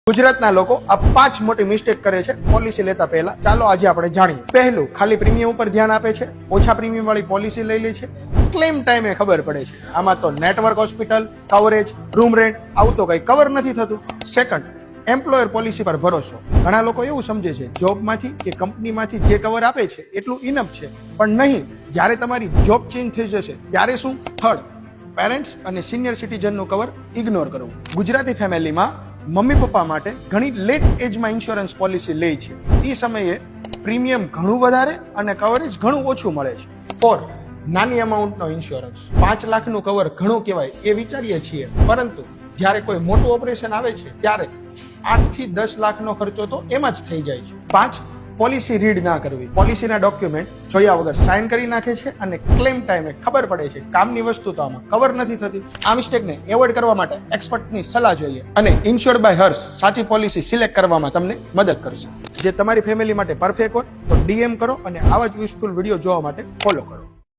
ગુજરાતના લોકો આ 5 મોટી મિસ્ટેક કરે છે પોલિસી લેતા પહેલા. ચાલો આજે આપણે જાણીએ. પહેલું, ખાલી પ્રીમિયમ ઉપર ધ્યાન આપે છે, ઓછા પ્રીમિયમ વાળી પોલિસી લઈ લે છે, ક્લેમ ટાઈમે ખબર પડે છે. આમાં તો network hospital, coverage, room rent આવું તો કઈ કવર નથી થતું. સેકન્ડ, એમ્પ્લોયર પોલિસી પર ભરોસો. ઘણા લોકો એવું સમજે છે જોબમાંથી કે કંપનીમાંથી જે કવર આપે છે એટલું ઇનફ છે, પણ નહીં. જ્યારે તમારી જોબ ચેન્જ થઈ જશે ત્યારે શું? થર્ડ, પેરેન્ટ્સ અને સિનિયર સિટીઝનનું કવર ઇગ્નોર કરવું. ગુજરાતી ફેમિલીમાં મમ્મી પપ્પા માટે ઘણી લેટ એજમાં ઇન્સ્યોરન્સ પોલિસી લે છે. એ સમયે પ્રીમિયમ ઘણું વધારે અને કવરેજ ઘણું ઓછું મળે છે. 4, નાની અમાઉન્ટનો ઇન્સ્યોરન્સ. 5 લાખનું કવર ઘણું કહેવાય એ વિચારીએ છીએ, પરંતુ જ્યારે કોઈ મોટું ઓપરેશન આવે છે ત્યારે 8 થી 10 લાખનો ખર્ચો તો એમાં જ થઈ જાય છે. 5, પોલિસી રીડ ના કરવી. પોલિસીના ડોક્યુમેન્ટ જોયા વગર સાઇન કરી નાખે છે અને ક્લેમ ટાઈમે ખબર પડે છે કામની વસ્તુ તો આમાં કવર નથી થતી. આ મિસ્ટેકને એવોઇડ કરવા માટે એક્સપર્ટની સલાહ જોઈએ અને ઇન્શ્યોર્ડ બાય હર્ષ સાચી પોલિસી સિલેક્ટ કરવામાં તમને મદદ કરશે. જે તમારી ફેમિલી માટે પરફેક્ટ હોય તો DM કરો અને આવા જ યુઝફુલ વિડીયો જોવા માટે ફોલો કરો.